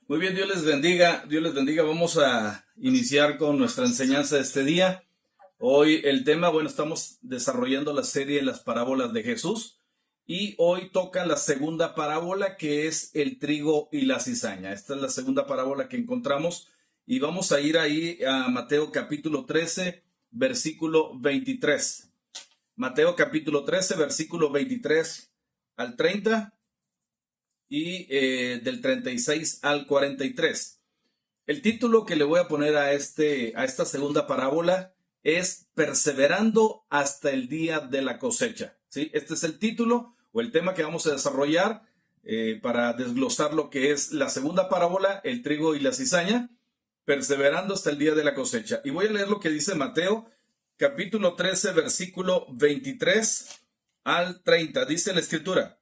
Muy bien, Dios les bendiga, Dios les bendiga. Vamos a iniciar con nuestra enseñanza de este día. Hoy el tema, estamos desarrollando la serie Las parábolas de Jesús y hoy toca la segunda parábola, que es el trigo y la cizaña. Esta es la segunda parábola que encontramos y vamos a ir ahí a Mateo capítulo 13, versículo 23. Mateo capítulo 13, versículo 23 al 30. Y del 36 al 43. El título que le voy a poner a esta segunda parábola es Perseverando hasta el día de la cosecha. ¿Sí? Este es el título o el tema que vamos a desarrollar para desglosar lo que es la segunda parábola, el trigo y la cizaña, perseverando hasta el día de la cosecha. Y voy a leer lo que dice Mateo capítulo 13, versículo 23 al 30. Dice la escritura: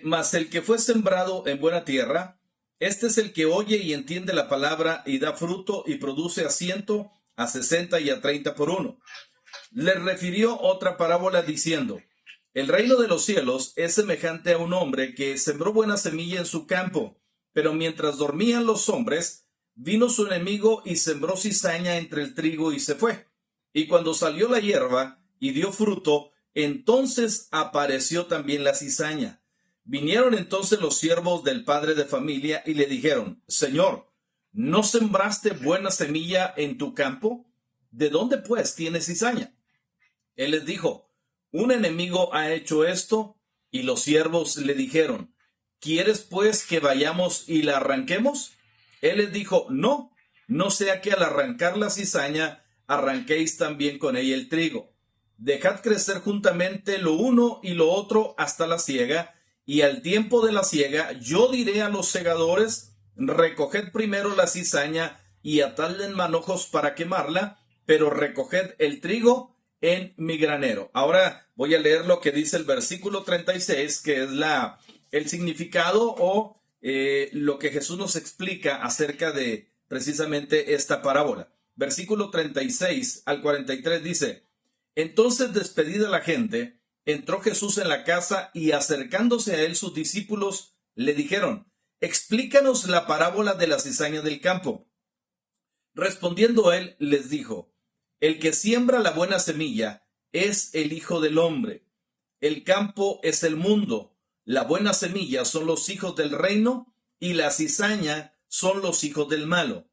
mas el que fue sembrado en buena tierra, este es el que oye y entiende la palabra y da fruto y produce a 100, a 60 y a 30 por uno. Le refirió otra parábola diciendo: el reino de los cielos es semejante a un hombre que sembró buena semilla en su campo, pero mientras dormían los hombres, vino su enemigo y sembró cizaña entre el trigo y se fue. Y cuando salió la hierba y dio fruto, entonces apareció también la cizaña. Vinieron entonces los siervos del padre de familia y le dijeron: Señor, ¿no sembraste buena semilla en tu campo? ¿De dónde pues tienes cizaña? Él les dijo: un enemigo ha hecho esto. Y los siervos le dijeron: ¿quieres pues que vayamos y la arranquemos? Él les dijo: no, no sea que al arrancar la cizaña arranquéis también con ella el trigo. Dejad crecer juntamente lo uno y lo otro hasta la siega. Y al tiempo de la siega, yo diré a los segadores: recoged primero la cizaña y atadla en manojos para quemarla, pero recoged el trigo en mi granero. Ahora voy a leer lo que dice el versículo 36, que es el significado o lo que Jesús nos explica acerca de precisamente esta parábola. Versículo 36 al 43 dice: entonces, despedida la gente, entró Jesús en la casa y acercándose a él sus discípulos le dijeron: explícanos la parábola de la cizaña del campo. Respondiendo él les dijo: el que siembra la buena semilla es el Hijo del Hombre. El campo es el mundo. La buena semilla son los hijos del reino y la cizaña son los hijos del malo.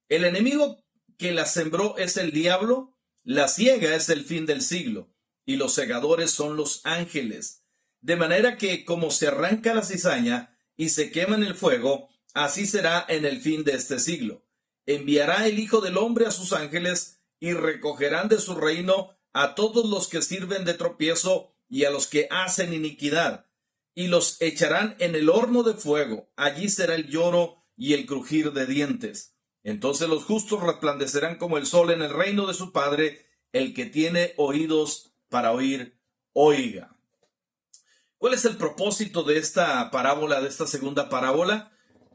El enemigo que la sembró es el diablo. La siega es el fin del siglo, y los segadores son los ángeles. De manera que como se arranca la cizaña y se quema en el fuego, así será en el fin de este siglo. Enviará el Hijo del Hombre a sus ángeles, y recogerán de su reino a todos los que sirven de tropiezo y a los que hacen iniquidad, y los echarán en el horno de fuego. Allí será el lloro y el crujir de dientes. Entonces los justos resplandecerán como el sol en el reino de su Padre. El que tiene oídos para oír, oiga. ¿Cuál es el propósito de esta parábola, de esta segunda parábola?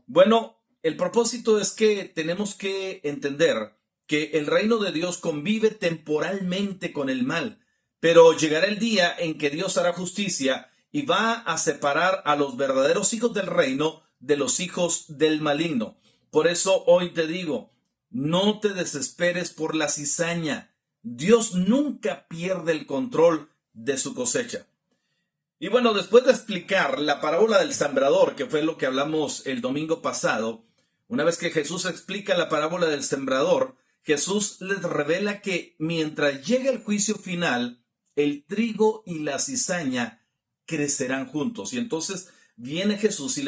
Bueno, el propósito es que tenemos que entender que el reino de Dios convive temporalmente con el mal, pero llegará el día en que Dios hará justicia y va a separar a los verdaderos hijos del reino de los hijos del maligno. Por eso hoy te digo: no te desesperes por la cizaña. Dios nunca pierde el control de su cosecha. Y bueno, después de explicar la parábola del sembrador, que fue lo que hablamos el domingo pasado, una vez que Jesús explica la parábola del sembrador, Jesús les revela que mientras llegue el juicio final, el trigo y la cizaña crecerán juntos. Y entonces viene Jesús y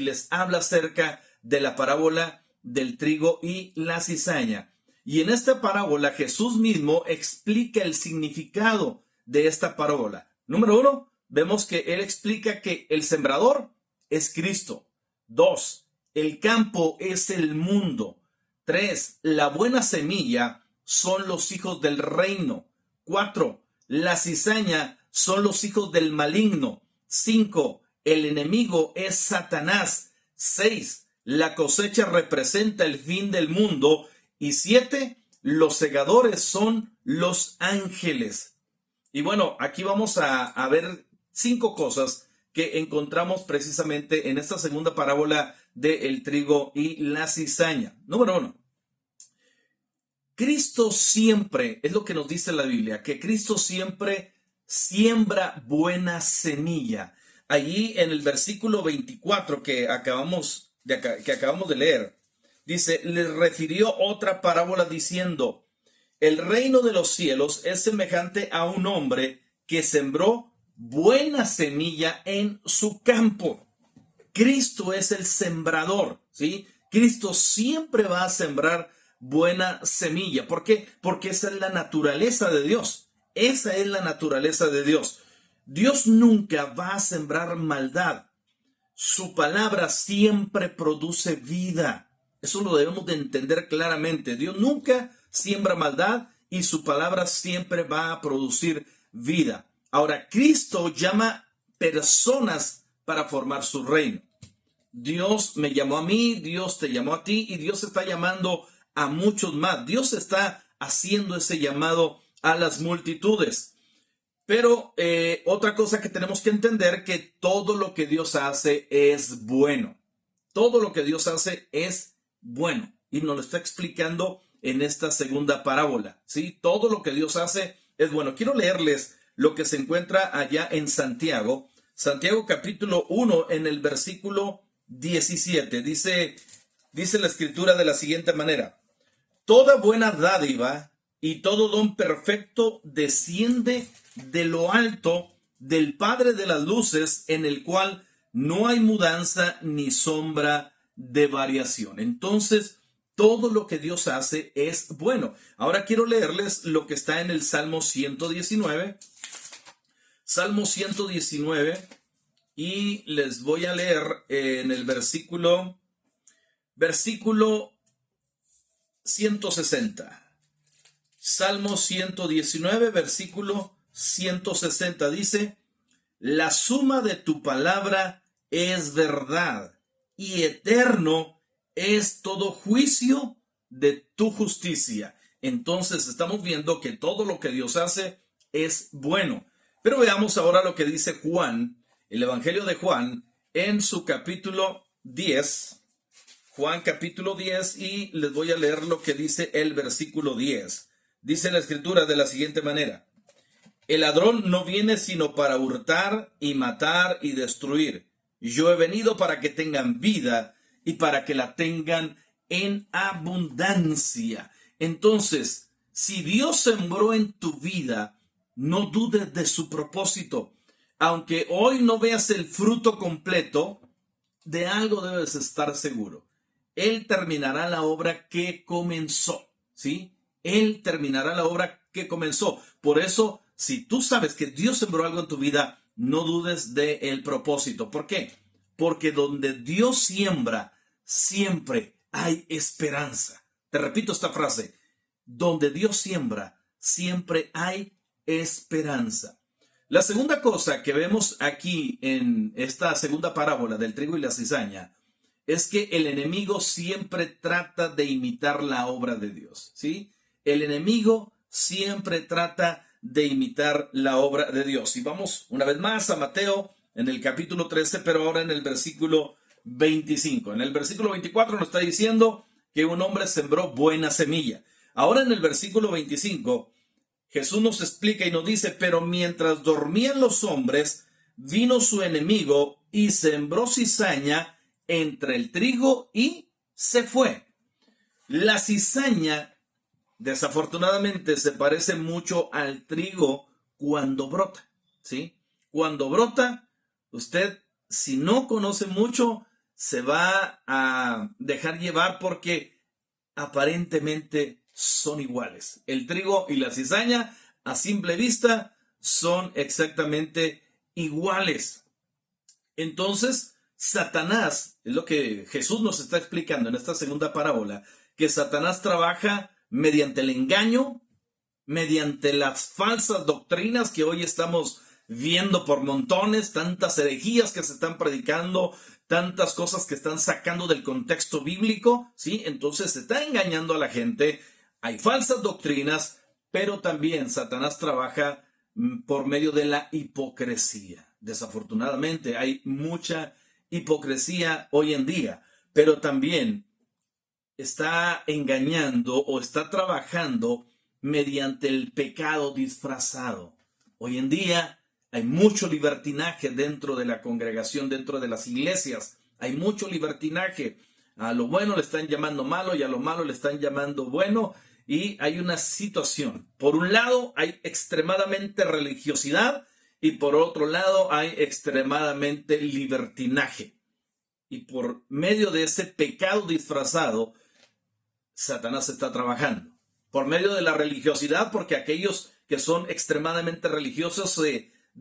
les habla acerca de la parábola del trigo y la cizaña. Y en esta parábola Jesús mismo explica el significado de esta parábola. Número 1, vemos que él explica que el sembrador es Cristo. 2, el campo es el mundo. 3, la buena semilla son los hijos del reino. 4, la cizaña son los hijos del maligno. 5, el enemigo es Satanás. 6, la cosecha representa el fin del mundo. Y 7, los segadores son los ángeles. Y bueno, aquí vamos a ver 5 cosas que encontramos precisamente en esta segunda parábola del trigo y la cizaña. Número 1. Cristo siempre, es lo que nos dice la Biblia, que Cristo siempre siembra buena semilla. Allí en el versículo 24 que acabamos de leer, dice, le refirió otra parábola diciendo, el reino de los cielos es semejante a un hombre que sembró buena semilla en su campo. Cristo es el sembrador, ¿sí? Cristo siempre va a sembrar buena semilla. ¿Por qué? Porque esa es la naturaleza de Dios. Esa es la naturaleza de Dios. Dios nunca va a sembrar maldad. Su palabra siempre produce vida. Eso lo debemos de entender claramente. Dios nunca siembra maldad y su palabra siempre va a producir vida. Ahora, Cristo llama personas para formar su reino. Dios me llamó a mí, Dios te llamó a ti y Dios está llamando a muchos más. Dios está haciendo ese llamado a las multitudes. Pero otra cosa que tenemos que entender, que todo lo que Dios hace es bueno. Todo lo que Dios hace es bueno. Y nos lo está explicando en esta segunda parábola, ¿sí? Todo lo que Dios hace es bueno. Quiero leerles lo que se encuentra allá en Santiago. Santiago capítulo 1 en el versículo 17. Dice la escritura de la siguiente manera. Toda buena dádiva y todo don perfecto desciende de lo alto del Padre de las luces, en el cual no hay mudanza ni sombra de variación. Entonces, todo lo que Dios hace es bueno. Ahora quiero leerles lo que está en el Salmo 119. Salmo 119, y les voy a leer en el versículo 160. Salmo 119, versículo 160 dice, la suma de tu palabra es verdad y eterno es todo juicio de tu justicia. Entonces estamos viendo que todo lo que Dios hace es bueno. Pero veamos ahora lo que dice Juan, el Evangelio de Juan, en su capítulo 10. Juan capítulo 10, y les voy a leer lo que dice el versículo 10. Dice la escritura de la siguiente manera. El ladrón no viene sino para hurtar y matar y destruir. Yo he venido para que tengan vida y para que la tengan en abundancia. Entonces, si Dios sembró en tu vida, no dudes de su propósito. Aunque hoy no veas el fruto completo, de algo debes estar seguro. Él terminará la obra que comenzó, ¿sí? Él terminará la obra que comenzó. Por eso, si tú sabes que Dios sembró algo en tu vida, no dudes del propósito. ¿Por qué? Porque donde Dios siembra, siempre hay esperanza. Te repito esta frase. Donde Dios siembra, siempre hay esperanza. La segunda cosa que vemos aquí en esta segunda parábola del trigo y la cizaña es que el enemigo siempre trata de imitar la obra de Dios, ¿sí? El enemigo siempre trata de imitar la obra de Dios. Y vamos una vez más a Mateo en el capítulo 13, pero ahora en el versículo 25. En el versículo 24 nos está diciendo que un hombre sembró buena semilla. Ahora en el versículo 25, Jesús nos explica y nos dice, pero mientras dormían los hombres, vino su enemigo y sembró cizaña entre el trigo y se fue. La cizaña, desafortunadamente, se parece mucho al trigo cuando brota, ¿sí? Cuando brota, usted, si no conoce mucho, se va a dejar llevar porque aparentemente son iguales. El trigo y la cizaña, a simple vista, son exactamente iguales. Entonces, Satanás, es lo que Jesús nos está explicando en esta segunda parábola, que Satanás trabaja mediante el engaño, mediante las falsas doctrinas que hoy estamos viendo por montones, tantas herejías que se están predicando, tantas cosas que están sacando del contexto bíblico, ¿sí? Entonces se está engañando a la gente, hay falsas doctrinas, pero también Satanás trabaja por medio de la hipocresía. Desafortunadamente hay mucha hipocresía hoy en día, pero también está engañando o está trabajando mediante el pecado disfrazado. Hoy en día hay mucho libertinaje dentro de la congregación, dentro de las iglesias. Hay mucho libertinaje. A lo bueno le están llamando malo y a lo malo le están llamando bueno. Y hay una situación. Por un lado hay extremadamente religiosidad y por otro lado hay extremadamente libertinaje. Y por medio de ese pecado disfrazado, Satanás está trabajando. Por medio de la religiosidad, porque aquellos que son extremadamente religiosos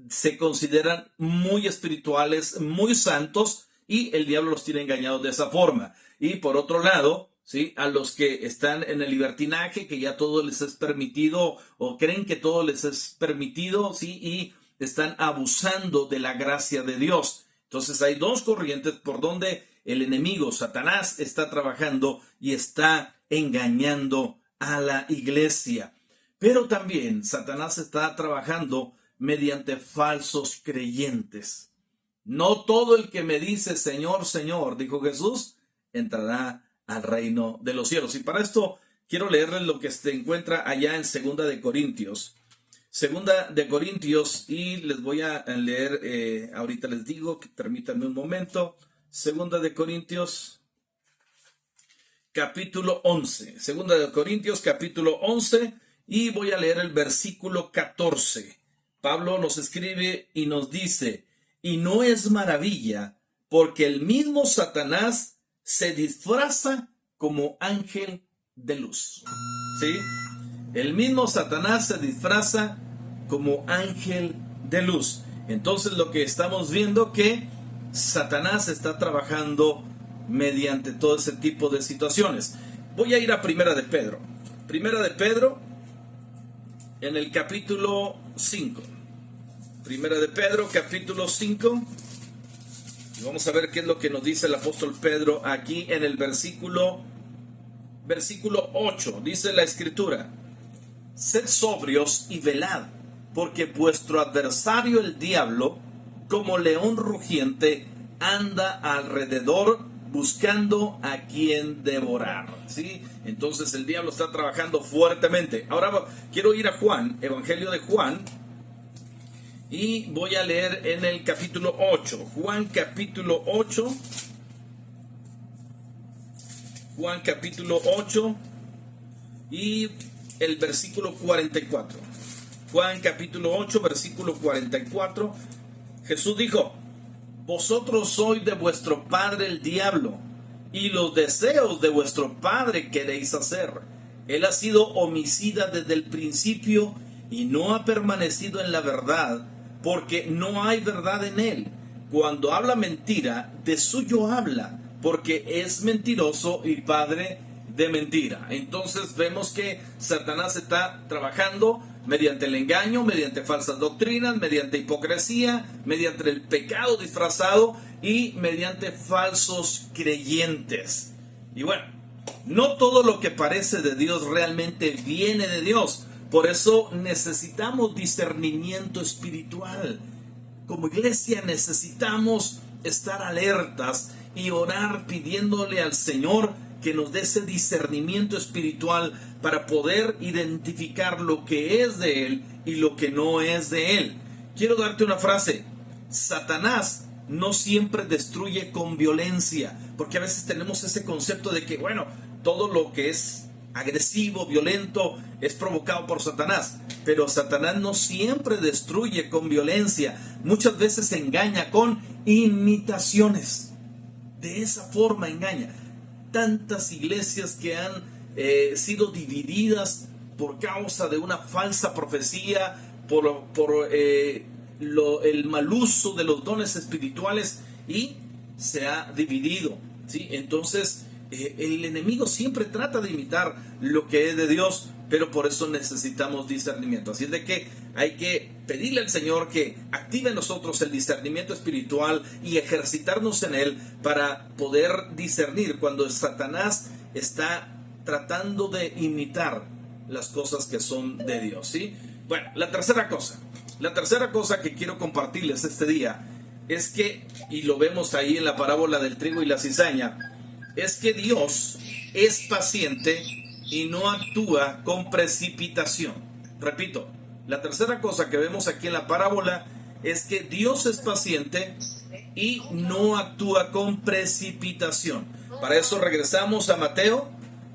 se consideran muy espirituales, muy santos, y el diablo los tiene engañados de esa forma. Y por otro lado, ¿sí?, a los que están en el libertinaje, que ya todo les es permitido o creen que todo les es permitido, ¿sí?, y están abusando de la gracia de Dios. Entonces hay dos corrientes por donde el enemigo, Satanás, está trabajando y está engañando a la iglesia. Pero también Satanás está trabajando mediante falsos creyentes. No todo el que me dice Señor, Señor, dijo Jesús, entrará al reino de los cielos. Y para esto quiero leerles lo que se encuentra allá en Segunda de Corintios. Segunda de Corintios, y les voy a leer, ahorita les digo, permítanme un momento. Segunda de Corintios, capítulo 11. Segunda de Corintios, capítulo 11, y voy a leer el versículo 14. Pablo nos escribe y nos dice, y no es maravilla, porque el mismo Satanás se disfraza como ángel de luz. ¿Sí? El mismo Satanás se disfraza como ángel de luz. Entonces lo que estamos viendo que Satanás está trabajando mediante todo ese tipo de situaciones. Voy a ir a Primera de Pedro. Primera de Pedro en el capítulo 5. Primera de Pedro, capítulo 5. Y vamos a ver qué es lo que nos dice el apóstol Pedro aquí en el versículo 8. Dice la escritura: sed sobrios y velad, porque vuestro adversario el diablo, como león rugiente, anda alrededor buscando a quien devorar. ¿Sí? Entonces el diablo está trabajando fuertemente. Ahora quiero ir a Juan, Evangelio de Juan, y voy a leer en el capítulo 8. Juan capítulo 8. Juan capítulo 8 y el versículo 44. Juan capítulo 8, versículo 44. Jesús dijo: vosotros sois de vuestro padre el diablo, y los deseos de vuestro padre queréis hacer. Él ha sido homicida desde el principio y no ha permanecido en la verdad, porque no hay verdad en él. Cuando habla mentira, de suyo habla, porque es mentiroso y padre de mentira. Entonces vemos que Satanás está trabajando mediante el engaño, mediante falsas doctrinas, mediante hipocresía, mediante el pecado disfrazado y mediante falsos creyentes. Y bueno, no todo lo que parece de Dios realmente viene de Dios. Por eso necesitamos discernimiento espiritual. Como iglesia necesitamos estar alertas y orar pidiéndole al Señor que nos dé ese discernimiento espiritual para poder identificar lo que es de Él y lo que no es de Él. Quiero darte una frase: Satanás no siempre destruye con violencia, porque a veces tenemos ese concepto de que, bueno, todo lo que es agresivo, violento, es provocado por Satanás. Pero Satanás no siempre destruye con violencia. Muchas veces engaña con imitaciones. De esa forma engaña. Tantas iglesias que han sido divididas por causa de una falsa profecía, por el mal uso de los dones espirituales, y se ha dividido, ¿sí? Entonces el enemigo siempre trata de imitar lo que es de Dios, pero por eso necesitamos discernimiento. Así es de que hay que pedirle al Señor que active en nosotros el discernimiento espiritual y ejercitarnos en él para poder discernir cuando Satanás está tratando de imitar las cosas que son de Dios, ¿sí? Bueno, la tercera cosa. La tercera cosa que quiero compartirles este día es que, y lo vemos ahí en la parábola del trigo y la cizaña, es que Dios es paciente y no actúa con precipitación. Repito, la tercera cosa que vemos aquí en la parábola es que Dios es paciente y no actúa con precipitación. Para eso regresamos a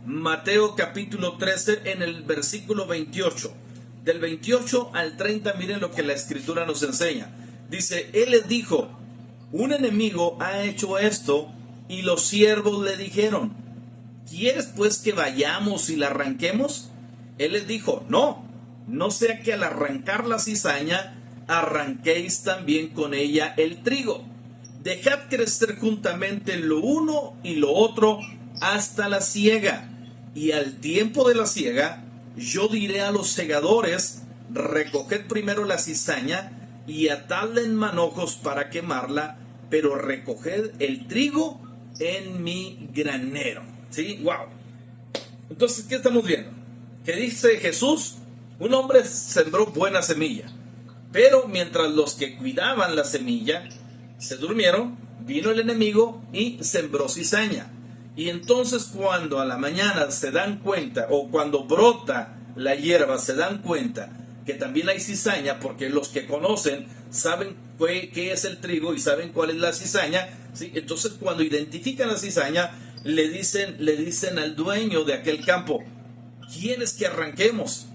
Mateo capítulo 13 en el versículo 28. Del 28 al 30, miren lo que la escritura nos enseña. Dice, Él les dijo, un enemigo ha hecho esto, y los siervos le dijeron, ¿quieres pues que vayamos y la arranquemos? Él les dijo, no sea que al arrancar la cizaña, arranquéis también con ella el trigo. Dejad crecer juntamente lo uno y lo otro hasta la siega. Y al tiempo de la siega, yo diré a los segadores, recoged primero la cizaña y atadla en manojos para quemarla, pero recoged el trigo en mi granero. ¿Sí? ¡Wow! Entonces, ¿qué estamos viendo? Que dice Jesús, un hombre sembró buena semilla, pero mientras los que cuidaban la semilla se durmieron, vino el enemigo y sembró cizaña. Y entonces cuando a la mañana se dan cuenta, o cuando brota la hierba se dan cuenta que también hay cizaña, porque los que conocen saben qué es el trigo y saben cuál es la cizaña, ¿sí? Entonces cuando identifican la cizaña, le dicen al dueño de aquel campo, ¿quieres que arranquemos?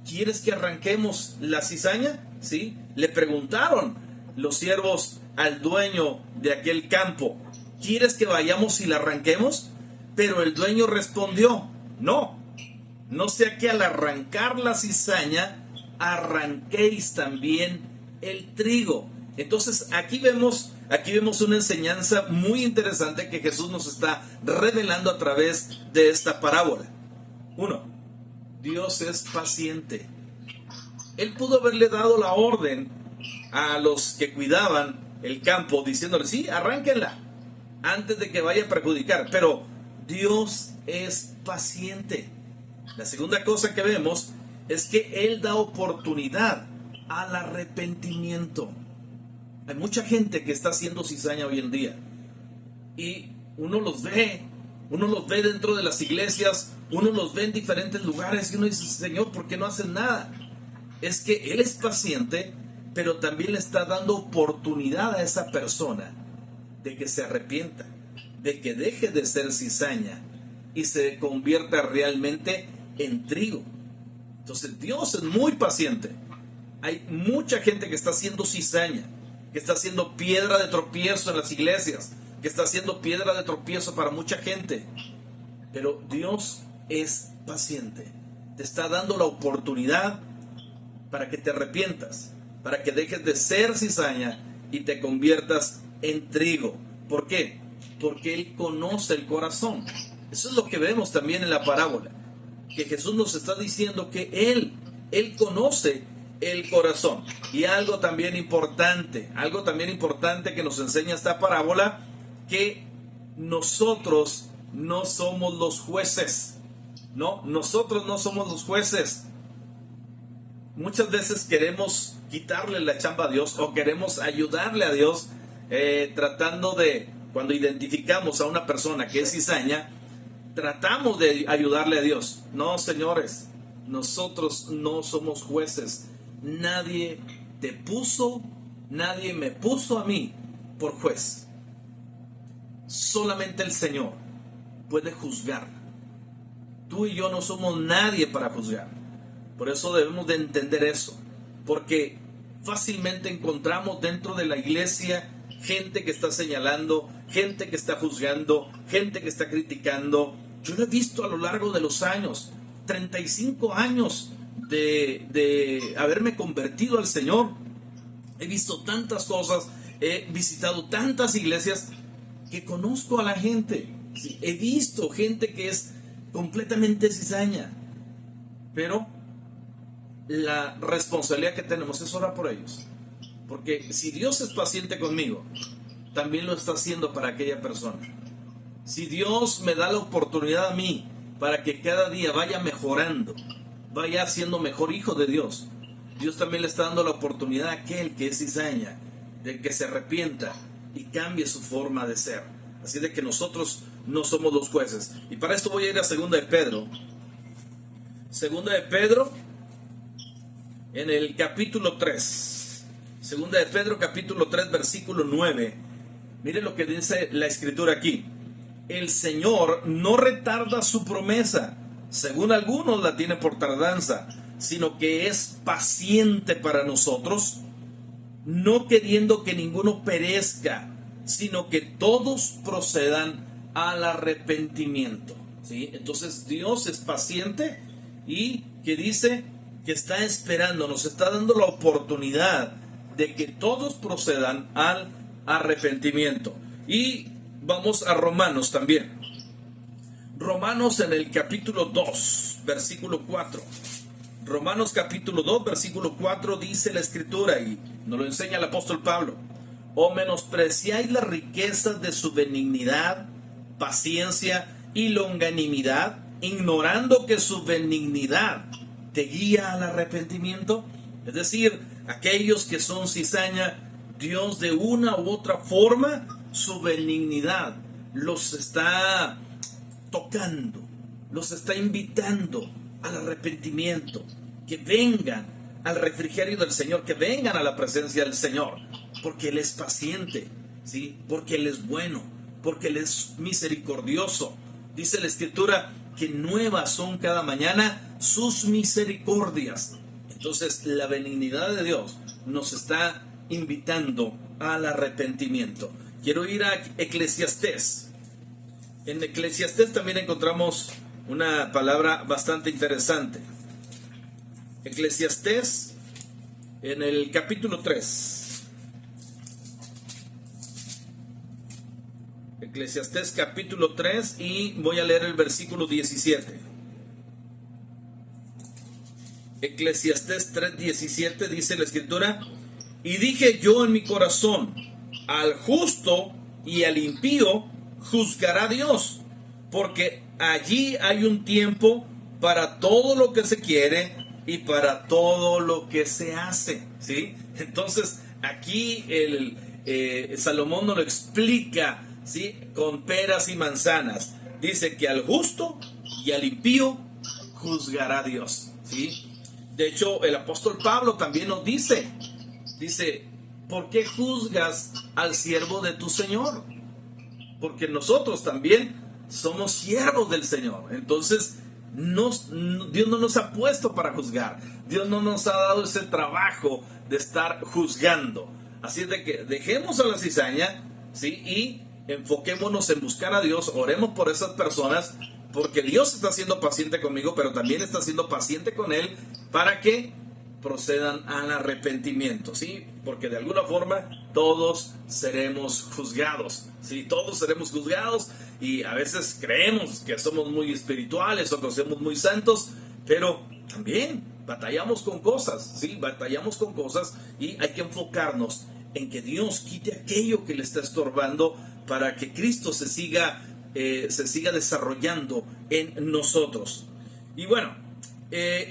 ¿Quieres que arranquemos la cizaña? ¿Sí? Le preguntaron los siervos al dueño de aquel campo, ¿quieres que vayamos y la arranquemos? Pero el dueño respondió, no sea que al arrancar la cizaña, arranquéis también el trigo. Entonces aquí vemos una enseñanza muy interesante que Jesús nos está revelando a través de esta parábola. 1. Dios es paciente. Él pudo haberle dado la orden a los que cuidaban el campo, diciéndole, sí, arránquenla, antes de que vaya a perjudicar. Pero Dios es paciente. La segunda cosa que vemos es que Él da oportunidad al arrepentimiento. Hay mucha gente que está haciendo cizaña hoy en día. Y uno los ve dentro de las iglesias, uno los ve en diferentes lugares y uno dice, Señor, ¿por qué no hacen nada? Es que Él es paciente, pero también le está dando oportunidad a esa persona de que se arrepienta, de que deje de ser cizaña y se convierta realmente en trigo. Entonces Dios es muy paciente. Hay mucha gente que está haciendo cizaña, que está haciendo piedra de tropiezo en las iglesias, que está haciendo piedra de tropiezo para mucha gente. Pero Dios es paciente. Te está dando la oportunidad para que te arrepientas, para que dejes de ser cizaña y te conviertas en trigo. ¿Por qué? Porque Él conoce el corazón. Eso es lo que vemos también en la parábola, que Jesús nos está diciendo que Él conoce el corazón. Y algo también importante que nos enseña esta parábola, que nosotros no somos los jueces. Nosotros no somos los jueces. Muchas veces queremos quitarle la chamba a Dios, o queremos ayudarle a Dios, tratando de, cuando identificamos a una persona que es cizaña, tratamos de ayudarle a Dios. No, señores, nosotros no somos jueces. Nadie me puso a mí por juez. Solamente el Señor puede juzgar. Tú y yo no somos nadie para juzgar. Por eso debemos de entender eso, porque fácilmente encontramos dentro de la iglesia gente que está señalando, gente que está juzgando, gente que está criticando. Yo lo he visto a lo largo de los años, 35 años de haberme convertido al Señor. He visto tantas cosas, he visitado tantas iglesias que conozco a la gente. Sí, he visto gente que es completamente cizaña, pero la responsabilidad que tenemos es orar por ellos, porque si Dios es paciente conmigo, también lo está haciendo para aquella persona. Si Dios me da la oportunidad a mí para que cada día vaya mejorando, vaya siendo mejor hijo de Dios, Dios también le está dando la oportunidad a aquel que es cizaña de que se arrepienta y cambie su forma de ser. Así de que nosotros no somos los jueces. Y para esto voy a ir a Segunda de Pedro. Segunda de Pedro, en el capítulo 3. Segunda de Pedro, capítulo 3, versículo 9. Mire lo que dice la escritura aquí. El Señor no retarda su promesa, según algunos la tiene por tardanza, sino que es paciente para nosotros, no queriendo que ninguno perezca, sino que todos procedan al arrepentimiento. ¿Sí? Entonces Dios es paciente y que dice que está esperando, nos está dando la oportunidad de que todos procedan al arrepentimiento. Y vamos a Romanos también. Romanos en el capítulo 2, versículo 4. Romanos capítulo 2, versículo 4 dice la escritura, y nos lo enseña el apóstol Pablo: o menospreciáis las riquezas de su benignidad, paciencia y longanimidad, ignorando que su benignidad te guía al arrepentimiento. Es decir, aquellos que son cizaña, Dios de una u otra forma, su benignidad los está tocando, los está invitando al arrepentimiento, que vengan al refrigerio del Señor, que vengan a la presencia del Señor, porque Él es paciente, ¿sí? Porque Él es bueno, porque Él es misericordioso. Dice la Escritura que nuevas son cada mañana sus misericordias. Entonces la benignidad de Dios nos está invitando al arrepentimiento. Quiero ir a Eclesiastés. En Eclesiastés también encontramos una palabra bastante interesante. Eclesiastés en el capítulo 3. Eclesiastés capítulo 3 y voy a leer el versículo 17. Eclesiastés 3:17 dice la escritura: y dije yo en mi corazón, al justo y al impío juzgará Dios, porque allí hay un tiempo para todo lo que se quiere y para todo lo que se hace, ¿sí? Entonces aquí Salomón nos lo explica, ¿sí? Con peras y manzanas. Dice que al justo y al impío juzgará Dios, ¿sí? De hecho, el apóstol Pablo también nos dice, ¿por qué juzgas al siervo de tu Señor? Porque nosotros también somos siervos del Señor. Entonces, Dios no nos ha puesto para juzgar. Dios no nos ha dado ese trabajo de estar juzgando. Así es de que dejemos a la cizaña, ¿sí? Y enfoquémonos en buscar a Dios. Oremos por esas personas, porque Dios está siendo paciente conmigo, pero también está siendo paciente con Él para que procedan al arrepentimiento, ¿sí? Porque de alguna forma todos seremos juzgados, ¿sí? Todos seremos juzgados, y a veces creemos que somos muy espirituales o que somos muy santos, pero también batallamos con cosas, ¿sí? Batallamos con cosas, y hay que enfocarnos en que Dios quite aquello que le está estorbando para que Cristo se siga desarrollando en nosotros. Y bueno,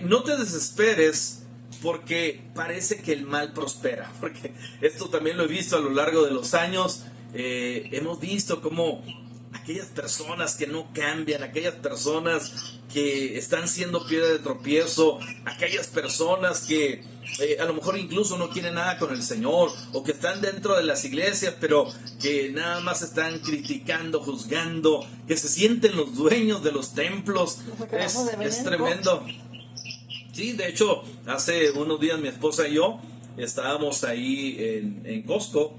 no te desesperes porque parece que el mal prospera, porque esto también lo he visto a lo largo de los años. Hemos visto cómo aquellas personas que no cambian, aquellas personas que están siendo piedra de tropiezo, aquellas personas que a lo mejor incluso no quieren nada con el Señor, o que están dentro de las iglesias pero que nada más están criticando, juzgando, que se sienten los dueños de los templos. Es tremendo. Sí, de hecho, hace unos días mi esposa y yo estábamos ahí en Costco,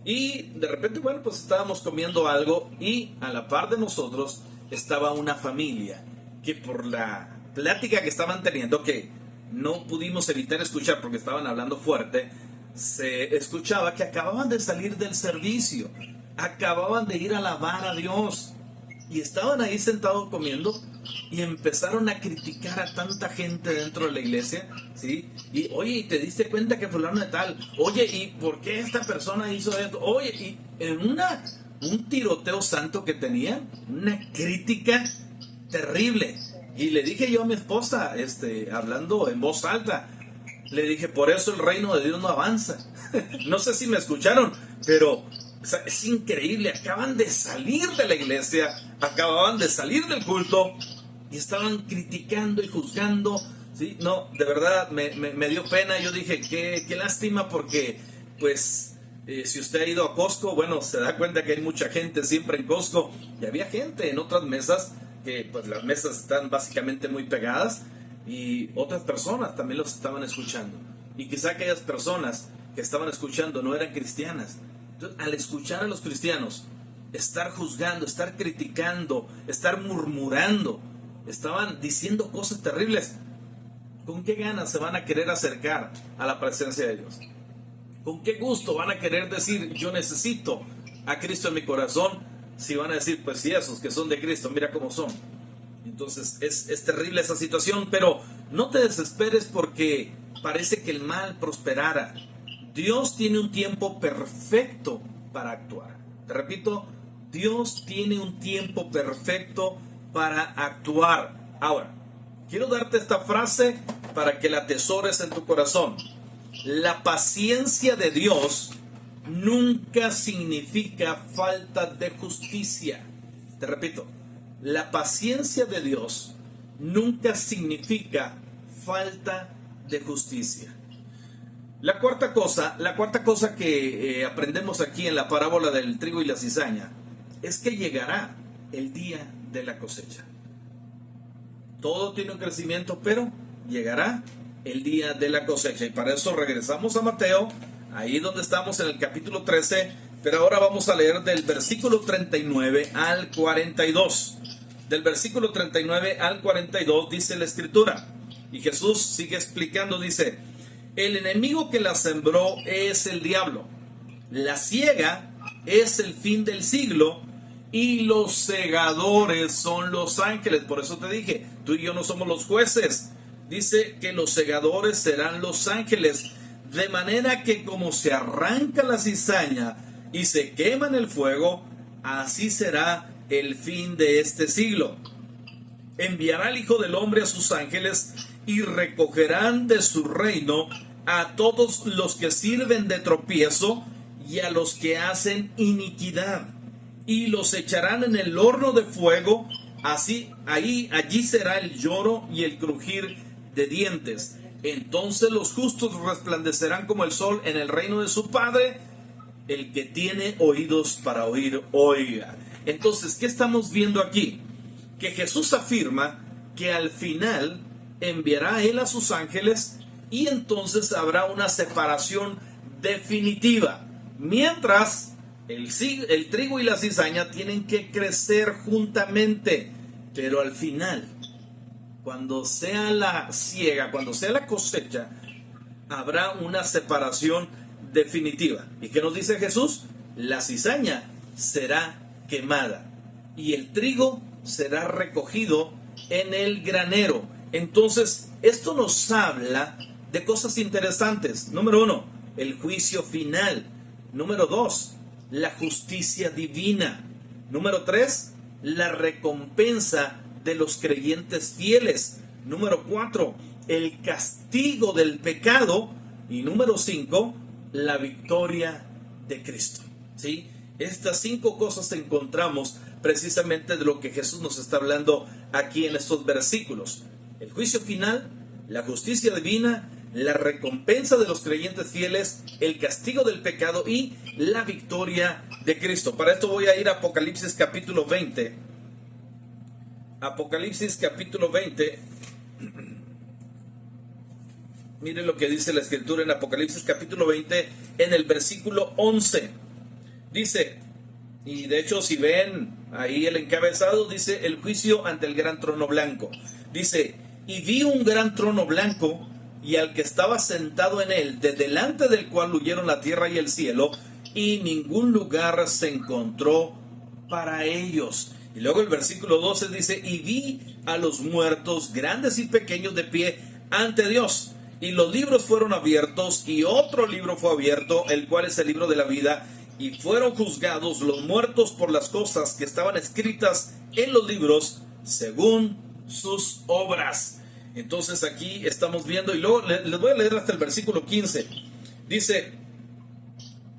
y de repente, bueno, pues estábamos comiendo algo, y a la par de nosotros estaba una familia que, por la plática que estaban teniendo, que no pudimos evitar escuchar porque estaban hablando fuerte, se escuchaba que acababan de salir del servicio, acababan de ir a alabar a Dios, y estaban ahí sentados comiendo, y empezaron a criticar a tanta gente dentro de la iglesia, ¿sí? Y oye, ¿y te diste cuenta que fulano de tal? Oye, ¿y por qué esta persona hizo esto? Oye, y en un tiroteo santo que tenían, una crítica terrible. Y le dije yo a mi esposa, hablando en voz alta, Le dije, por eso el reino de Dios no avanza. No sé si me escucharon, pero o sea, es increíble. Acaban de salir de la iglesia, acababan de salir del culto y estaban criticando y juzgando. ¿Sí? No, de verdad me dio pena. Yo dije, qué lástima, porque pues si usted ha ido a Costco, bueno, se da cuenta que hay mucha gente siempre en Costco, y había gente en otras mesas, que pues las mesas están básicamente muy pegadas, y otras personas también los estaban escuchando, y quizá aquellas personas que estaban escuchando no eran cristianas. Entonces, al escuchar a los cristianos estar juzgando, estar criticando, estar murmurando, estaban diciendo cosas terribles, ¿con qué ganas se van a querer acercar a la presencia de Dios? ¿Con qué gusto van a querer decir, yo necesito a Cristo en mi corazón? Si van a decir, pues si esos que son de Cristo, mira cómo son. Entonces es terrible esa situación, pero no te desesperes porque parece que el mal prosperara. Dios tiene un tiempo perfecto para actuar. Te repito, Dios tiene un tiempo perfecto para actuar. Ahora, quiero darte esta frase para que la atesores en tu corazón. La paciencia de Dios nunca significa falta de justicia. Te repito, la paciencia de Dios nunca significa falta de justicia. La cuarta cosa que aprendemos aquí en la parábola del trigo y la cizaña es que llegará el día de la cosecha. Todo tiene un crecimiento, pero llegará el día de la cosecha. Y para eso regresamos a Mateo, ahí donde estamos en el capítulo 13, pero ahora vamos a leer del versículo 39 al 42. Del versículo 39 al 42 dice la escritura, y Jesús sigue explicando, dice: el enemigo que la sembró es el diablo, la siega es el fin del siglo, y los segadores son los ángeles. Por eso te dije, tú y yo no somos los jueces. Dice que los segadores serán los ángeles, de manera que como se arranca la cizaña y se quema en el fuego, así será el fin de este siglo. Enviará el Hijo del Hombre a sus ángeles y recogerán de su reino a todos los que sirven de tropiezo y a los que hacen iniquidad, y los echarán en el horno de fuego. Allí será el lloro y el crujir de dientes. Entonces los justos resplandecerán como el sol en el reino de su Padre. El que tiene oídos para oír, oiga. Entonces, ¿qué estamos viendo aquí? Que Jesús afirma que al final enviará Él a sus ángeles, y entonces habrá una separación definitiva. Mientras el trigo y la cizaña tienen que crecer juntamente, pero al final, cuando sea la siega, cuando sea la cosecha, habrá una separación definitiva. ¿Y qué nos dice Jesús? La cizaña será quemada y el trigo será recogido en el granero. Entonces, esto nos habla de cosas interesantes. Número 1, el juicio final. Número 2, la justicia divina. Número 3, la recompensa de los creyentes fieles. Número 4, el castigo del pecado. Y número 5, la victoria de Cristo. ¿Sí? Estas 5 cosas encontramos precisamente de lo que Jesús nos está hablando aquí en estos versículos. El juicio final, la justicia divina, la recompensa de los creyentes fieles, el castigo del pecado y la victoria de Cristo. Para esto voy a ir a Apocalipsis capítulo 20. Apocalipsis capítulo 20. Miren lo que dice la escritura en Apocalipsis capítulo 20 en el versículo 11. Dice, y de hecho si ven ahí el encabezado, dice el juicio ante el gran trono blanco. Dice, y vi un gran trono blanco y al que estaba sentado en él, de delante del cual huyeron la tierra y el cielo, y ningún lugar se encontró para ellos. Y luego el versículo 12 dice, y vi a los muertos, grandes y pequeños, de pie ante Dios. Y los libros fueron abiertos, y otro libro fue abierto, el cual es el libro de la vida. Y fueron juzgados los muertos por las cosas que estaban escritas en los libros, según sus obras. Entonces aquí estamos viendo, y luego les voy a leer hasta el versículo 15. Dice,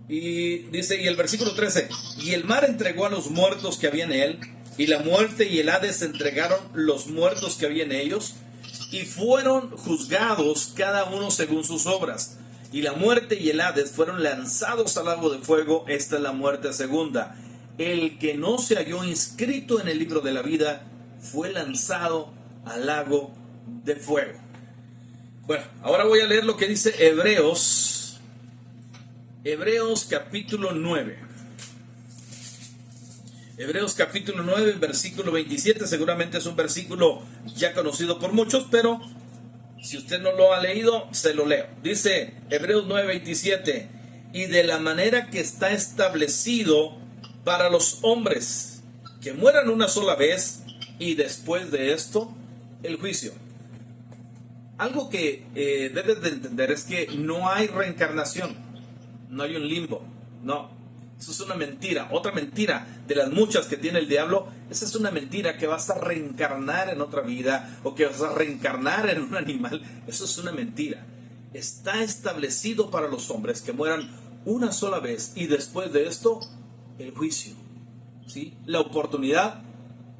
y el versículo 13, y el mar entregó a los muertos que había en él, y la muerte y el Hades entregaron los muertos que había en ellos, y fueron juzgados cada uno según sus obras. Y la muerte y el Hades fueron lanzados al lago de fuego. Esta es la muerte segunda. El que no se halló inscrito en el libro de la vida fue lanzado al lago de fuego. Bueno, ahora voy a leer lo que dice Hebreos capítulo 9. Hebreos capítulo 9, versículo 27, seguramente es un versículo ya conocido por muchos, pero si usted no lo ha leído, se lo leo. Dice Hebreos 9, 27, y de la manera que está establecido para los hombres, que mueran una sola vez, y después de esto, el juicio. Algo que debes de entender es que no hay reencarnación, no hay un limbo, no. Eso es una mentira, otra mentira de las muchas que tiene el diablo. Esa es una mentira, que vas a reencarnar en otra vida o que vas a reencarnar en un animal. Eso es una mentira. Está establecido para los hombres que mueran una sola vez y después de esto el juicio. ¿Sí? La oportunidad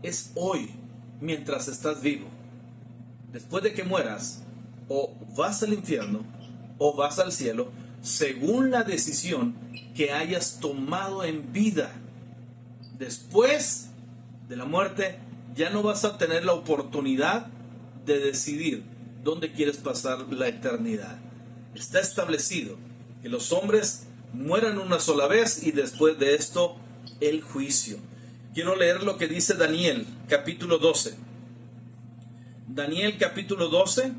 es hoy, mientras estás vivo. Después de que mueras, o vas al infierno o vas al cielo, según la decisión que hayas tomado en vida. Después de la muerte ya no vas a tener la oportunidad de decidir dónde quieres pasar la eternidad. Está establecido que los hombres mueran una sola vez y después de esto el juicio. Quiero leer lo que dice Daniel capítulo 12. Daniel capítulo 12.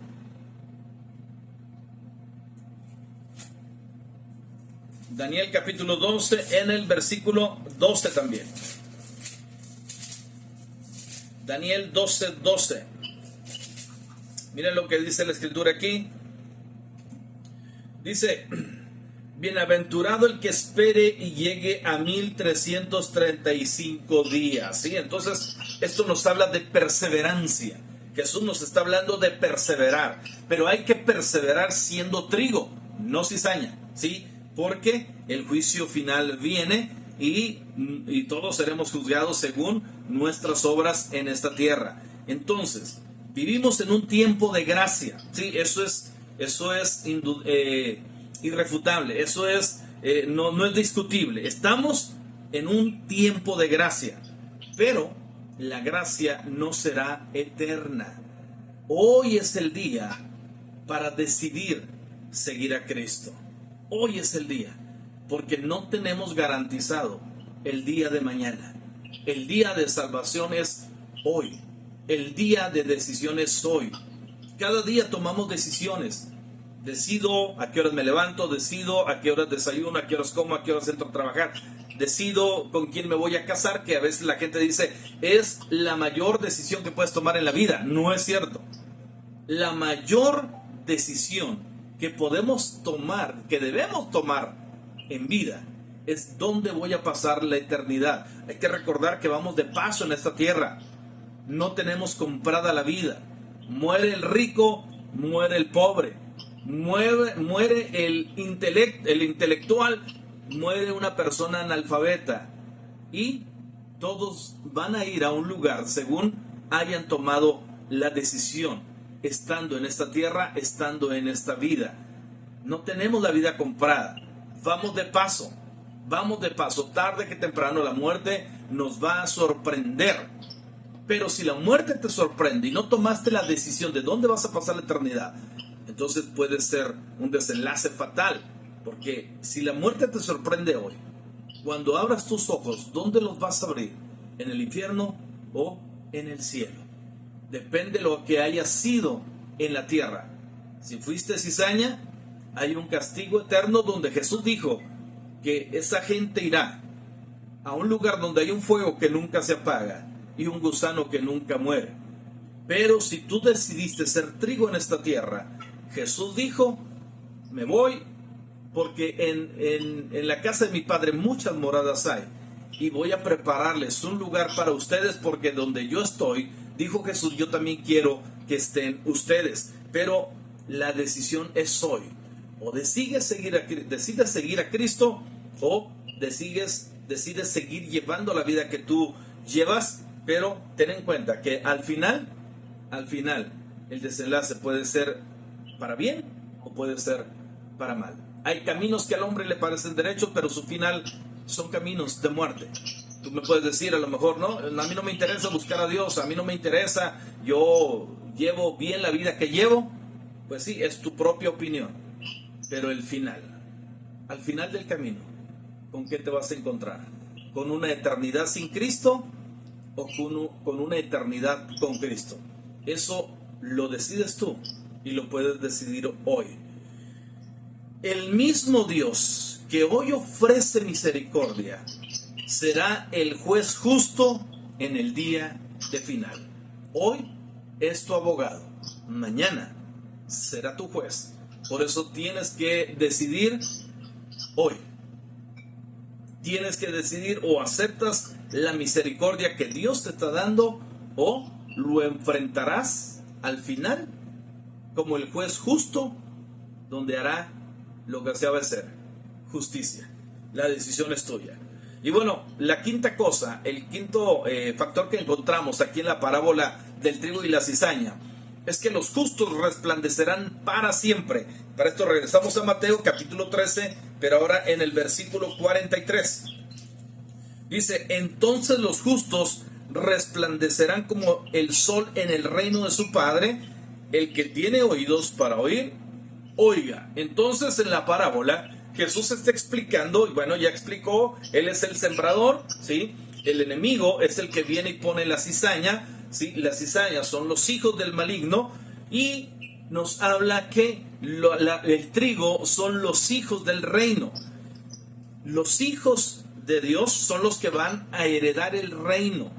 Daniel capítulo 12 en el versículo 12 también. Daniel 12, 12. Miren lo que dice la escritura aquí. Dice, bienaventurado el que espere y llegue a 1335 días. ¿Sí? Entonces, esto nos habla de perseverancia. Jesús nos está hablando de perseverar. Pero hay que perseverar siendo trigo, no cizaña. ¿Sí? Porque el juicio final viene y todos seremos juzgados según nuestras obras en esta tierra. Entonces, vivimos en un tiempo de gracia. Sí, eso es irrefutable. Eso es no es discutible. Estamos en un tiempo de gracia, pero la gracia no será eterna. Hoy es el día para decidir seguir a Cristo. Hoy es el día, porque no tenemos garantizado el día de mañana. El día de salvación es hoy. El día de decisión es hoy. Cada día tomamos decisiones. Decido a qué horas me levanto, decido a qué horas desayuno, a qué horas como, a qué horas entro a trabajar. Decido con quién me voy a casar, que a veces la gente dice, es la mayor decisión que puedes tomar en la vida. No es cierto. La mayor decisión que podemos tomar, que debemos tomar en vida, es dónde voy a pasar la eternidad. Hay que recordar que vamos de paso en esta tierra. No tenemos comprada la vida. Muere el rico, muere el pobre. Muere el intelectual, muere una persona analfabeta. Y todos van a ir a un lugar según hayan tomado la decisión, estando en esta tierra, estando en esta vida. No tenemos la vida comprada. Vamos de paso. Tarde que temprano la muerte nos va a sorprender. Pero si la muerte te sorprende y no tomaste la decisión de dónde vas a pasar la eternidad, entonces puede ser un desenlace fatal. Porque si la muerte te sorprende hoy, cuando abras tus ojos, ¿dónde los vas a abrir? ¿En el infierno o en el cielo? Depende de lo que hayas sido en la tierra. Si fuiste cizaña, hay un castigo eterno donde Jesús dijo que esa gente irá a un lugar donde hay un fuego que nunca se apaga y un gusano que nunca muere. Pero si tú decidiste ser trigo en esta tierra, Jesús dijo, me voy porque en la casa de mi Padre muchas moradas hay y voy a prepararles un lugar para ustedes, porque donde yo estoy, dijo Jesús, yo también quiero que estén ustedes. Pero la decisión es hoy. O decides seguir a Cristo, o decides seguir llevando la vida que tú llevas. Pero ten en cuenta que al final, el desenlace puede ser para bien o puede ser para mal. Hay caminos que al hombre le parecen derechos, pero su final son caminos de muerte. Tú me puedes decir a lo mejor, no, a mí no me interesa buscar a Dios, a mí no me interesa, yo llevo bien la vida que llevo. Pues sí, es tu propia opinión. Pero el final, al final del camino, ¿con qué te vas a encontrar? ¿Con una eternidad sin Cristo o con una eternidad con Cristo? Eso lo decides tú y lo puedes decidir hoy. El mismo Dios que hoy ofrece misericordia será el juez justo en el día de final. Hoy es tu abogado, mañana será tu juez. Por eso tienes que decidir hoy. Tienes que decidir, o aceptas la misericordia que Dios te está dando, o lo enfrentarás al final como el juez justo, donde hará lo que se debe hacer, justicia. La decisión es tuya. Y bueno, la quinta cosa, el quinto factor que encontramos aquí en la parábola del trigo y la cizaña, es que los justos resplandecerán para siempre. Para esto regresamos a Mateo capítulo 13, pero ahora en el versículo 43. Dice: entonces los justos resplandecerán como el sol en el reino de su Padre. El que tiene oídos para oír, oiga. Entonces en la parábola Jesús está explicando, y bueno, ya explicó, Él es el sembrador, ¿sí? El enemigo es el que viene y pone la cizaña, ¿sí? Las cizañas son los hijos del maligno, y nos habla que el trigo son los hijos del reino. Los hijos de Dios son los que van a heredar el reino.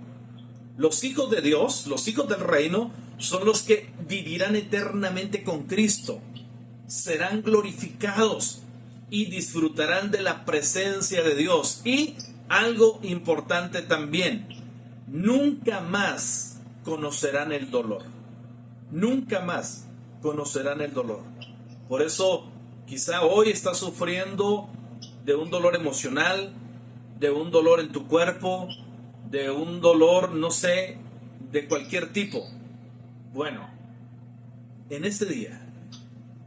Los hijos de Dios, los hijos del reino, son los que vivirán eternamente con Cristo. Serán glorificados y disfrutarán de la presencia de Dios. Y algo importante también, nunca más conocerán el dolor. Nunca más conocerán el dolor. Por eso quizá hoy estás sufriendo de un dolor emocional, de un dolor en tu cuerpo, de un dolor, no sé, de cualquier tipo. Bueno, en este día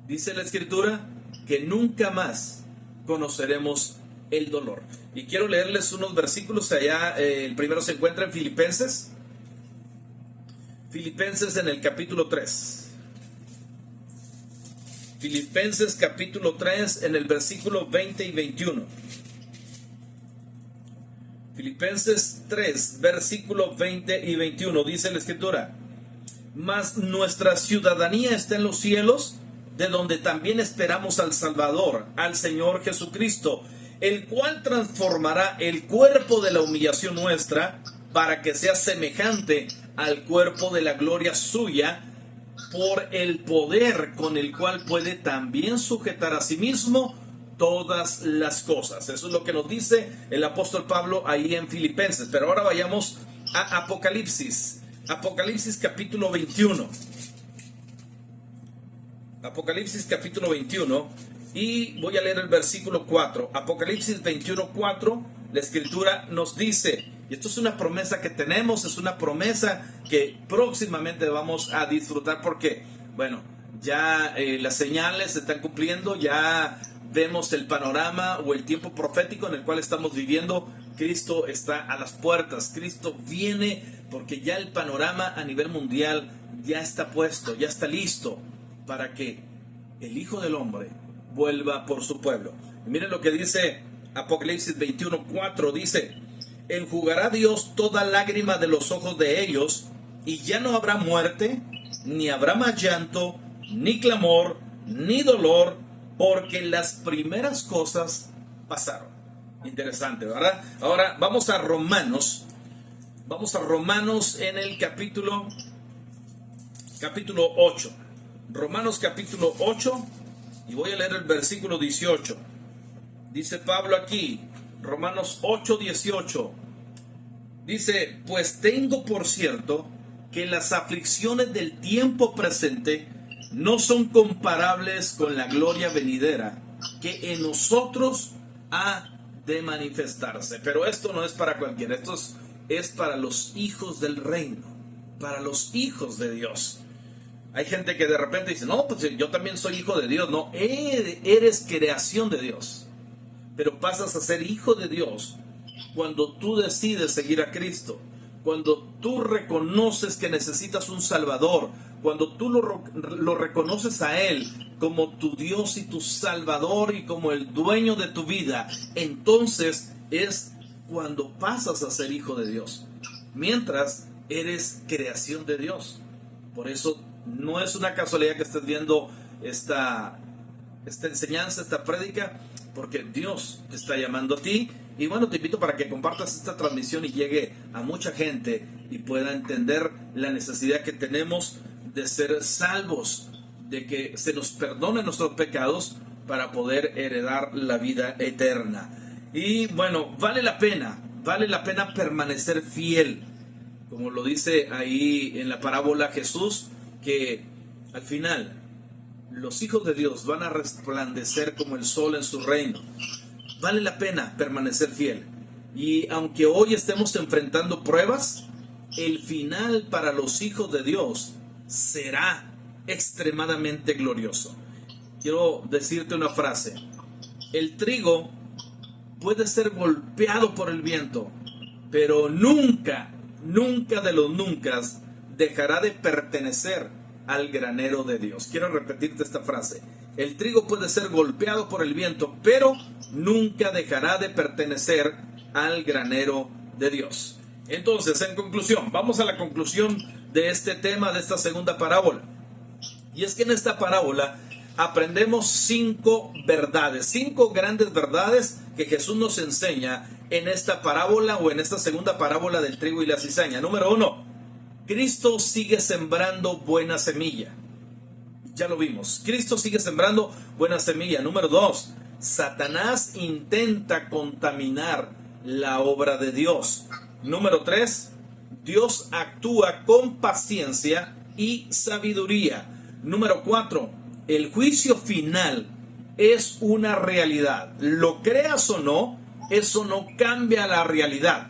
dice la Escritura que nunca más conoceremos el dolor. Y quiero leerles unos versículos allá. El primero se encuentra en Filipenses. Filipenses en el capítulo 3. Filipenses capítulo 3 en el versículo 20 y 21. Filipenses 3, versículo 20 y 21. Dice la Escritura: mas nuestra ciudadanía está en los cielos, de donde también esperamos al Salvador, al Señor Jesucristo, el cual transformará el cuerpo de la humillación nuestra para que sea semejante al cuerpo de la gloria suya, por el poder con el cual puede también sujetar a sí mismo todas las cosas. Eso es lo que nos dice el apóstol Pablo ahí en Filipenses. Pero ahora vayamos a Apocalipsis. Apocalipsis capítulo 21. Apocalipsis capítulo 21, y voy a leer el versículo 4. Apocalipsis 21, 4, la Escritura nos dice, y esto es una promesa que tenemos, es una promesa que próximamente vamos a disfrutar, porque, bueno, ya las señales se están cumpliendo, ya vemos el panorama o el tiempo profético en el cual estamos viviendo. Cristo está a las puertas, Cristo viene, porque ya el panorama a nivel mundial ya está puesto, ya está listo para que el Hijo del Hombre vuelva por su pueblo. Y miren lo que dice Apocalipsis 21, 4, dice: enjugará Dios toda lágrima de los ojos de ellos, y ya no habrá muerte, ni habrá más llanto, ni clamor, ni dolor, porque las primeras cosas pasaron. Interesante, ¿verdad? Ahora vamos a Romanos. Vamos a Romanos en el capítulo 8. Romanos capítulo 8, y voy a leer el versículo 18. Dice Pablo aquí, Romanos 8, 18. Dice: pues tengo por cierto que las aflicciones del tiempo presente no son comparables con la gloria venidera que en nosotros ha de manifestarse. Pero esto no es para cualquiera, esto es para los hijos del reino, para los hijos de Dios. Hay gente que de repente dice, no, pues yo también soy hijo de Dios. No, eres creación de Dios, pero pasas a ser hijo de Dios cuando tú decides seguir a Cristo, cuando tú reconoces que necesitas un Salvador, cuando tú lo reconoces a Él como tu Dios y tu Salvador y como el dueño de tu vida, entonces es cuando pasas a ser hijo de Dios. Mientras eres creación de Dios. Por eso no es una casualidad que estés viendo esta enseñanza, esta prédica, porque Dios te está llamando a ti. Y bueno, te invito para que compartas esta transmisión y llegue a mucha gente y pueda entender la necesidad que tenemos de ser salvos, de que se nos perdonen nuestros pecados para poder heredar la vida eterna. Y bueno, vale la pena permanecer fiel, como lo dice ahí en la parábola Jesús, que al final los hijos de Dios van a resplandecer como el sol en su reino. Vale la pena permanecer fiel. Y aunque hoy estemos enfrentando pruebas, el final para los hijos de Dios será extremadamente glorioso. Quiero decirte una frase. El trigo puede ser golpeado por el viento, pero nunca de los nunca dejará de pertenecer al granero de Dios. Quiero repetirte esta frase. El trigo puede ser golpeado por el viento, pero nunca dejará de pertenecer al granero de Dios. Entonces, en conclusión, vamos a la conclusión de este tema, de esta segunda parábola. Y es que en esta parábola aprendemos 5 verdades, 5 grandes verdades que Jesús nos enseña en esta parábola o en esta segunda parábola del trigo y la cizaña. Número 1, Cristo sigue sembrando buena semilla. Ya lo vimos, Cristo sigue sembrando buena semilla. Número 2, Satanás intenta contaminar la obra de Dios. Número 3, Dios actúa con paciencia y sabiduría. Número 4, el juicio final es una realidad. Lo creas o no, eso no cambia la realidad.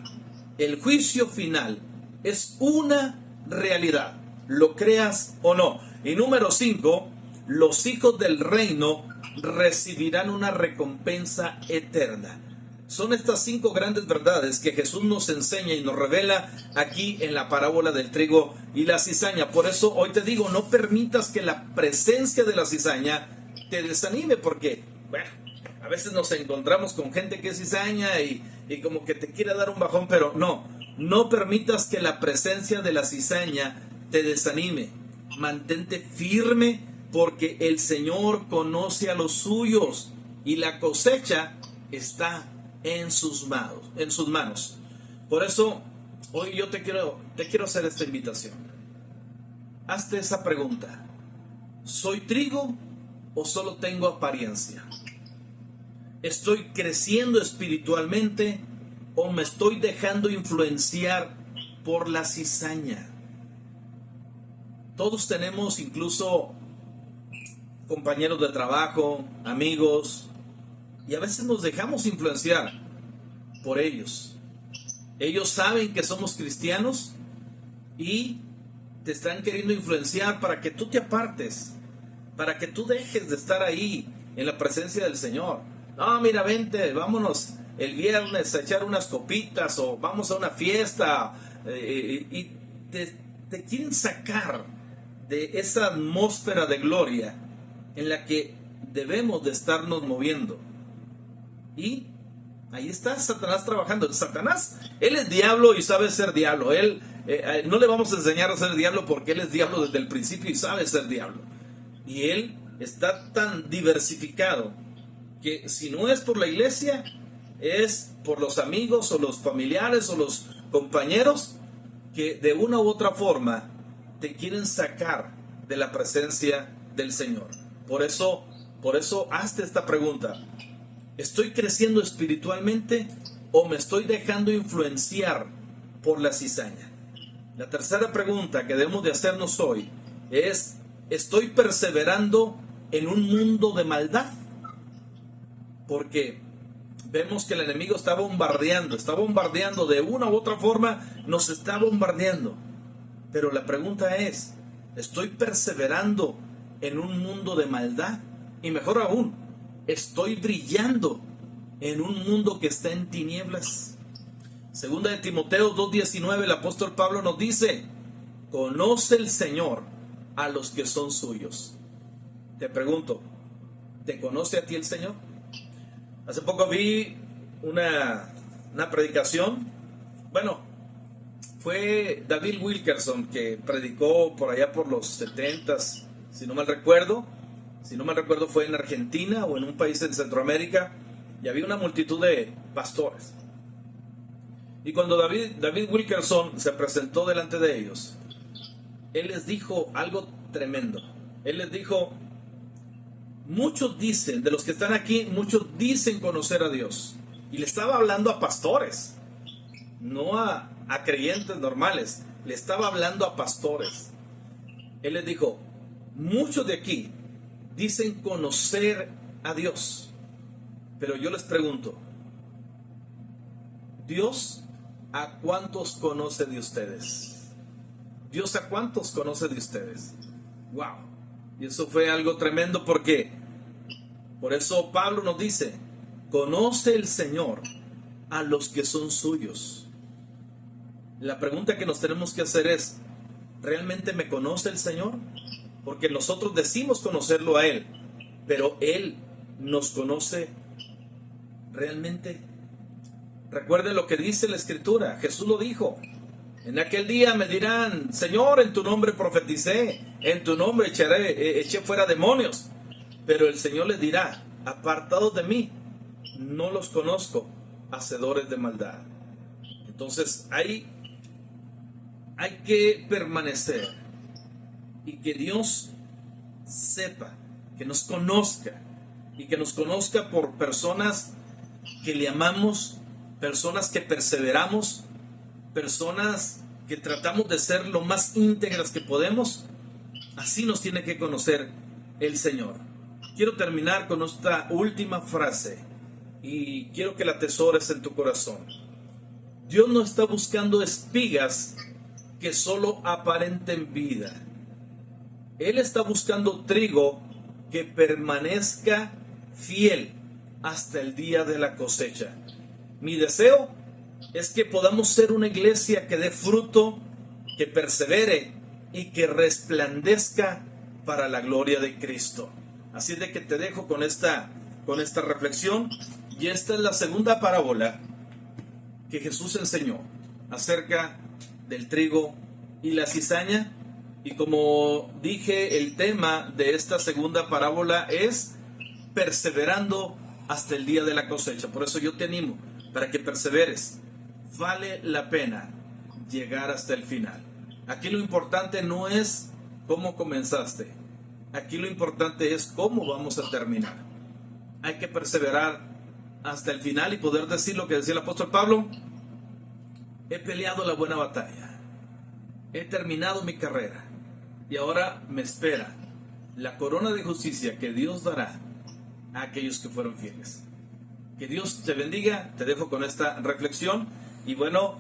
El juicio final es una realidad, lo creas o no. Y número 5, los hijos del reino recibirán una recompensa eterna. Son estas 5 grandes verdades que Jesús nos enseña y nos revela aquí en la parábola del trigo y la cizaña. Por eso hoy te digo, no permitas que la presencia de la cizaña te desanime, porque bueno, a veces nos encontramos con gente que es cizaña y como que te quiere dar un bajón, pero no permitas que la presencia de la cizaña te desanime. Mantente firme, porque el Señor conoce a los suyos y la cosecha está en sus manos. Por eso hoy yo te quiero hacer esta invitación. Hazte esa pregunta: ¿soy trigo o solo tengo apariencia? ¿Estoy creciendo espiritualmente o me estoy dejando influenciar por la cizaña? Todos tenemos incluso compañeros de trabajo, amigos, y a veces nos dejamos influenciar por ellos. Ellos saben que somos cristianos y te están queriendo influenciar para que tú te apartes, para que tú dejes de estar ahí en la presencia del Señor. No, mira, vente, vámonos el viernes a echar unas copitas, o vamos a una fiesta, y te quieren sacar de esa atmósfera de gloria en la que debemos de estarnos moviendo. Y ahí está Satanás trabajando. Satanás, él es diablo y sabe ser diablo. Él no le vamos a enseñar a ser diablo, porque él es diablo desde el principio y sabe ser diablo. Y él está tan diversificado que si no es por la iglesia, es por los amigos o los familiares o los compañeros que de una u otra forma te quieren sacar de la presencia del Señor. Por eso hazte esta pregunta: ¿estoy creciendo espiritualmente o me estoy dejando influenciar por la cizaña? La tercera pregunta que debemos de hacernos hoy es, ¿estoy perseverando en un mundo de maldad? Porque vemos que el enemigo está bombardeando de una u otra forma, nos está bombardeando. Pero la pregunta es, ¿estoy perseverando en un mundo de maldad? Y mejor aún, ¿estoy brillando en un mundo que está en tinieblas? Segunda de Timoteo 2:19, el apóstol Pablo nos dice, conoce el Señor a los que son suyos. Te pregunto, ¿te conoce a ti el Señor? Hace poco vi una predicación. Bueno, fue David Wilkerson que predicó por allá por los 70s, si no mal recuerdo. Si no mal recuerdo fue en Argentina o en un país en Centroamérica, y había una multitud de pastores. Y cuando David Wilkerson se presentó delante de ellos, él les dijo algo tremendo. Él les dijo, muchos dicen, de los que están aquí, muchos dicen conocer a Dios. Y le estaba hablando a pastores, no a creyentes normales. Le estaba hablando a pastores. Él les dijo, muchos de aquí dicen conocer a Dios. Pero yo les pregunto, ¿Dios a cuántos conoce de ustedes? ¿Dios a cuántos conoce de ustedes? ¡Wow! Y eso fue algo tremendo porque por eso Pablo nos dice, conoce el Señor a los que son suyos. La pregunta que nos tenemos que hacer es, ¿realmente me conoce el Señor? Porque nosotros decimos conocerlo a Él, pero Él nos conoce realmente. Recuerden lo que dice la Escritura, Jesús lo dijo. En aquel día me dirán, Señor, en tu nombre profeticé, en tu nombre eché fuera demonios. Pero el Señor les dirá, apartados de mí, no los conozco, hacedores de maldad. Entonces hay que permanecer y que Dios sepa, que nos conozca y que nos conozca por personas que le amamos, personas que perseveramos, personas que tratamos de ser lo más íntegras que podemos. Así nos tiene que conocer el Señor. Quiero terminar con esta última frase y quiero que la atesores en tu corazón. Dios no está buscando espigas que solo aparenten vida. Él está buscando trigo que permanezca fiel hasta el día de la cosecha. Mi deseo es que podamos ser una iglesia que dé fruto, que persevere y que resplandezca para la gloria de Cristo. Así de que te dejo con esta reflexión, y esta es la segunda parábola que Jesús enseñó acerca del trigo y la cizaña. Y como dije, el tema de esta segunda parábola es perseverando hasta el día de la cosecha. Por eso yo te animo para que perseveres. Vale la pena llegar hasta el final. Aquí lo importante no es cómo comenzaste. Aquí lo importante es cómo vamos a terminar. Hay que perseverar hasta el final y poder decir lo que decía el apóstol Pablo: he peleado la buena batalla, he terminado mi carrera y ahora me espera la corona de justicia que Dios dará a aquellos que fueron fieles. Que Dios te bendiga. Te dejo con esta reflexión y bueno,